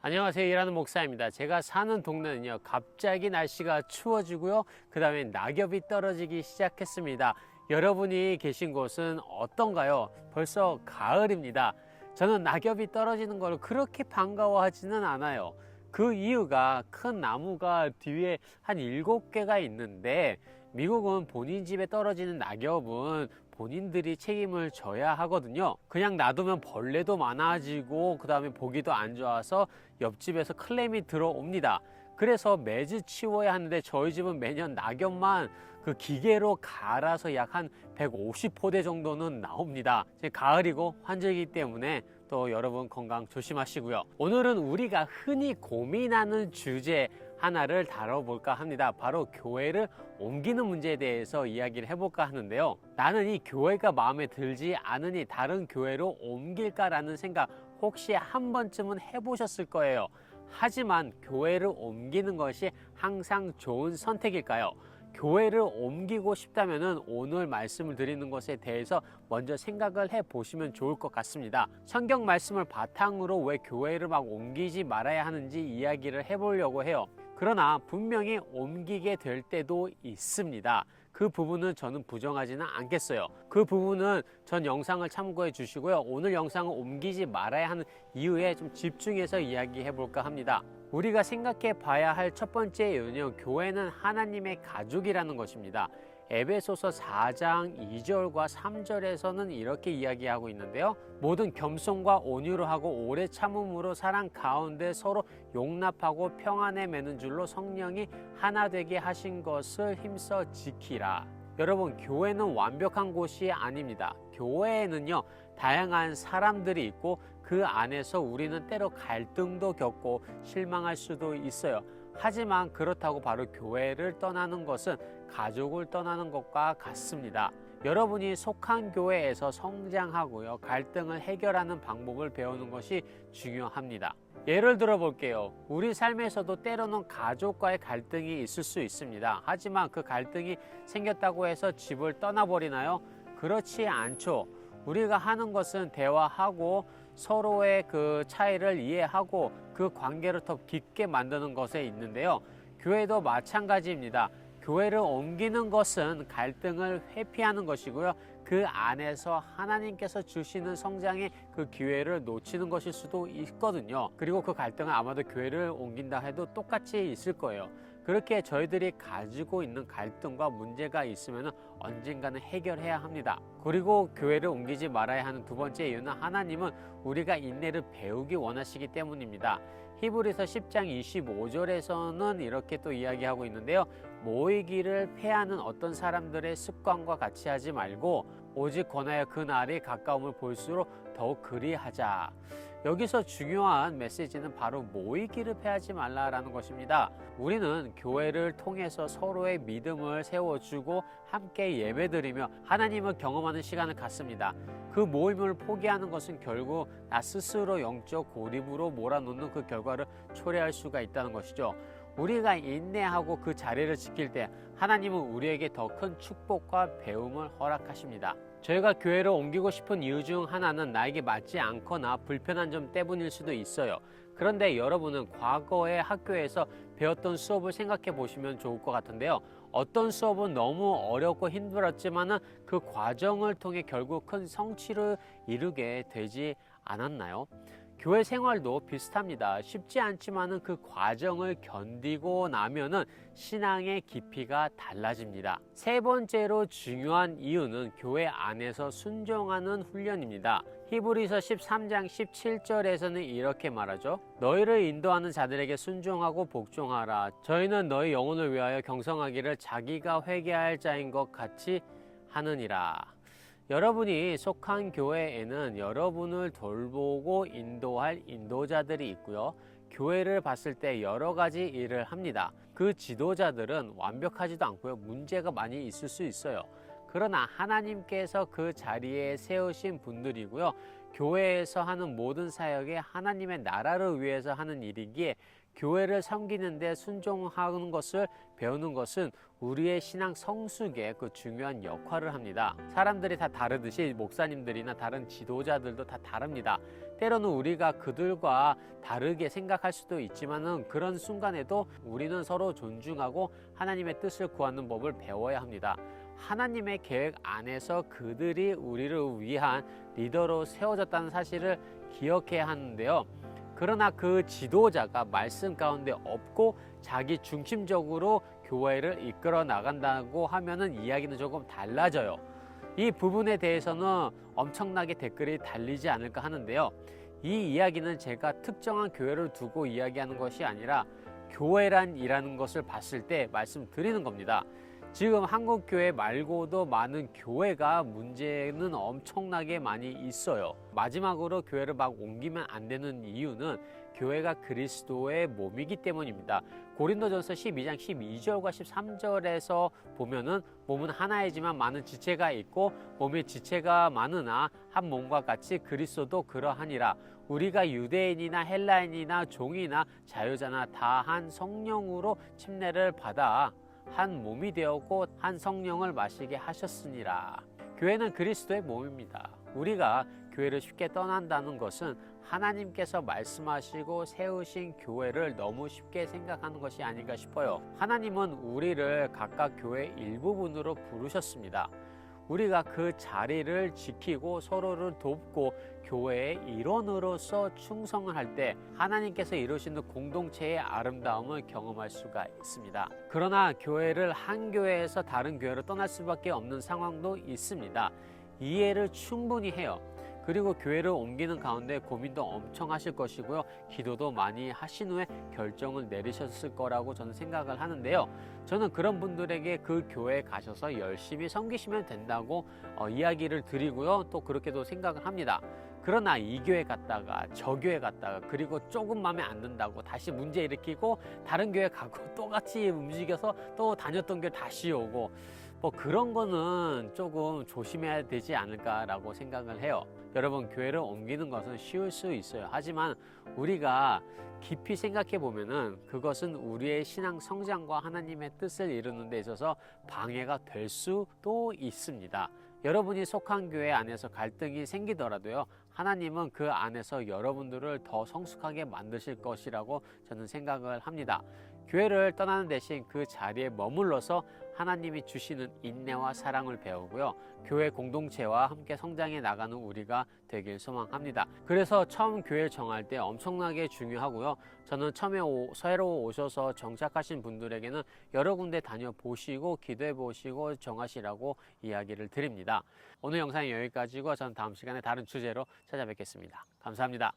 안녕하세요. 일하는 목사입니다. 제가 사는 동네는요, 갑자기 날씨가 추워지고요, 그 다음에 낙엽이 떨어지기 시작했습니다. 여러분이 계신 곳은 어떤가요? 벌써 가을입니다. 저는 낙엽이 떨어지는 걸 그렇게 반가워하지는 않아요. 그 이유가 큰 나무가 뒤에 한 7개가 있는데, 미국은 본인 집에 떨어지는 낙엽은 본인들이 책임을 져야 하거든요. 그냥 놔두면 벌레도 많아지고 그 다음에 보기도 안 좋아서 옆집에서 클레임이 들어옵니다. 그래서 매주 치워야 하는데 저희 집은 매년 낙엽만 그 기계로 갈아서 약 한 150포대 정도는 나옵니다. 이제 가을이고 환절기 때문에 또 여러분 건강 조심하시고요. 오늘은 우리가 흔히 고민하는 주제 하나를 다뤄볼까 합니다. 바로 교회를 옮기는 문제에 대해서 이야기를 해볼까 하는데요. 나는 이 교회가 마음에 들지 않으니 다른 교회로 옮길까라는 생각 혹시 한 번쯤은 해보셨을 거예요. 하지만 교회를 옮기는 것이 항상 좋은 선택일까요? 교회를 옮기고 싶다면 오늘 말씀을 드리는 것에 대해서 먼저 생각을 해보시면 좋을 것 같습니다. 성경 말씀을 바탕으로 왜 교회를 막 옮기지 말아야 하는지 이야기를 해보려고 해요. 그러나 분명히 옮기게 될 때도 있습니다. 그 부분은 저는 부정하지는 않겠어요. 그 부분은 전 영상을 참고해 주시고요. 오늘 영상을 옮기지 말아야 하는 이유에 좀 집중해서 이야기해 볼까 합니다. 우리가 생각해 봐야 할 첫 번째 이유는요, 교회는 하나님의 가족이라는 것입니다. 에베소서 4장 2절과 3절에서는 이렇게 이야기하고 있는데요. 모든 겸손과 온유로 하고 오래 참음으로 사랑 가운데 서로 용납하고 평안에 매는 줄로 성령이 하나 되게 하신 것을 힘써 지키라. 여러분, 교회는 완벽한 곳이 아닙니다. 교회에는요, 다양한 사람들이 있고 그 안에서 우리는 때로 갈등도 겪고 실망할 수도 있어요. 하지만 그렇다고 바로 교회를 떠나는 것은 가족을 떠나는 것과 같습니다. 여러분이 속한 교회에서 성장하고요, 갈등을 해결하는 방법을 배우는 것이 중요합니다. 예를 들어 볼게요. 우리 삶에서도 때로는 가족과의 갈등이 있을 수 있습니다. 하지만 그 갈등이 생겼다고 해서 집을 떠나버리나요? 그렇지 않죠. 우리가 하는 것은 대화하고 서로의 그 차이를 이해하고 그 관계를 더 깊게 만드는 것에 있는데요. 교회도 마찬가지입니다. 교회를 옮기는 것은 갈등을 회피하는 것이고요. 그 안에서 하나님께서 주시는 성장의 그 기회를 놓치는 것일 수도 있거든요. 그리고 그 갈등은 아마도 교회를 옮긴다 해도 똑같이 있을 거예요. 그렇게 저희들이 가지고 있는 갈등과 문제가 있으면 언젠가는 해결해야 합니다. 그리고 교회를 옮기지 말아야 하는 두 번째 이유는 하나님은 우리가 인내를 배우기 원하시기 때문입니다. 히브리서 10장 25절에서는 이렇게 또 이야기하고 있는데요. 모이기를 패하는 어떤 사람들의 습관과 같이 하지 말고 오직 권하여 그 날이 가까움을 볼수록 더욱 그리하자. 여기서 중요한 메시지는 바로 모이기를 패하지 말라라는 것입니다. 우리는 교회를 통해서 서로의 믿음을 세워주고 함께 예배드리며 하나님을 경험하는 시간을 갖습니다. 그 모임을 포기하는 것은 결국 나 스스로 영적 고립으로 몰아넣는 그 결과를 초래할 수가 있다는 것이죠. 우리가 인내하고 그 자리를 지킬 때 하나님은 우리에게 더 큰 축복과 배움을 허락하십니다. 저희가 교회를 옮기고 싶은 이유 중 하나는 나에게 맞지 않거나 불편한 점 때문일 수도 있어요. 그런데 여러분은 과거의 학교에서 배웠던 수업을 생각해 보시면 좋을 것 같은데요. 어떤 수업은 너무 어렵고 힘들었지만 그 과정을 통해 결국 큰 성취를 이루게 되지 않았나요? 교회 생활도 비슷합니다. 쉽지 않지만은 그 과정을 견디고 나면은 신앙의 깊이가 달라집니다. 세 번째로 중요한 이유는 교회 안에서 순종하는 훈련입니다. 히브리서 13장 17절에서는 이렇게 말하죠. 너희를 인도하는 자들에게 순종하고 복종하라. 저희는 너희 영혼을 위하여 경성하기를 자기가 회개할 자인 것 같이 하느니라. 여러분이 속한 교회에는 여러분을 돌보고 인도할 인도자들이 있고요. 교회를 봤을 때 여러 가지 일을 합니다. 그 지도자들은 완벽하지도 않고요. 문제가 많이 있을 수 있어요. 그러나 하나님께서 그 자리에 세우신 분들이고요. 교회에서 하는 모든 사역이 하나님의 나라를 위해서 하는 일이기에 교회를 섬기는 데 순종하는 것을 배우는 것은 우리의 신앙 성숙에 그 중요한 역할을 합니다. 사람들이 다 다르듯이 목사님들이나 다른 지도자들도 다 다릅니다. 때로는 우리가 그들과 다르게 생각할 수도 있지만은 그런 순간에도 우리는 서로 존중하고 하나님의 뜻을 구하는 법을 배워야 합니다. 하나님의 계획 안에서 그들이 우리를 위한 리더로 세워졌다는 사실을 기억해야 하는데요. 그러나 그 지도자가 말씀 가운데 없고 자기 중심적으로 교회를 이끌어 나간다고 하면은 이야기는 조금 달라져요. 이 부분에 대해서는 엄청나게 댓글이 달리지 않을까 하는데요. 이 이야기는 제가 특정한 교회를 두고 이야기하는 것이 아니라 교회란 이라는 것을 봤을 때 말씀드리는 겁니다. 지금 한국교회 말고도 많은 교회가 문제는 엄청나게 많이 있어요. 마지막으로 교회를 막 옮기면 안 되는 이유는 교회가 그리스도의 몸이기 때문입니다. 고린도전서 12장 12절과 13절에서 보면은 몸은 하나이지만 많은 지체가 있고 몸에 지체가 많으나 한 몸과 같이 그리스도도 그러하니라. 우리가 유대인이나 헬라인이나 종이나 자유자나 다 한 성령으로 침례를 받아 한 몸이 되었고 한 성령을 마시게 하셨으니라. 교회는 그리스도의 몸입니다. 우리가 교회를 쉽게 떠난다는 것은 하나님께서 말씀하시고 세우신 교회를 너무 쉽게 생각하는 것이 아닌가 싶어요. 하나님은 우리를 각각 교회의 일부분으로 부르셨습니다. 우리가 그 자리를 지키고 서로를 돕고 교회의 일원으로서 충성을 할 때 하나님께서 이루시는 공동체의 아름다움을 경험할 수가 있습니다. 그러나 교회를 한 교회에서 다른 교회로 떠날 수밖에 없는 상황도 있습니다. 이해를 충분히 해요. 그리고 교회를 옮기는 가운데 고민도 엄청 하실 것이고요. 기도도 많이 하신 후에 결정을 내리셨을 거라고 저는 생각을 하는데요. 저는 그런 분들에게 그 교회에 가셔서 열심히 섬기시면 된다고 이야기를 드리고요. 또 그렇게도 생각을 합니다. 그러나 이 교회 갔다가 저 교회 갔다가 그리고 조금 마음에 안 든다고 다시 문제 일으키고 다른 교회 가고 똑같이 움직여서 또 다녔던 교회 다시 오고 뭐 그런 거는 조금 조심해야 되지 않을까라고 생각을 해요. 여러분, 교회를 옮기는 것은 쉬울 수 있어요. 하지만 우리가 깊이 생각해 보면은 그것은 우리의 신앙 성장과 하나님의 뜻을 이루는 데 있어서 방해가 될 수도 있습니다. 여러분이 속한 교회 안에서 갈등이 생기더라도요, 하나님은 그 안에서 여러분들을 더 성숙하게 만드실 것이라고 저는 생각을 합니다. 교회를 떠나는 대신 그 자리에 머물러서 하나님이 주시는 인내와 사랑을 배우고요. 교회 공동체와 함께 성장해 나가는 우리가 되길 소망합니다. 그래서 처음 교회를 정할 때 엄청나게 중요하고요. 저는 처음에 새로 오셔서 정착하신 분들에게는 여러 군데 다녀보시고 기도해 보시고 정하시라고 이야기를 드립니다. 오늘 영상은 여기까지고 저는 다음 시간에 다른 주제로 찾아뵙겠습니다. 감사합니다.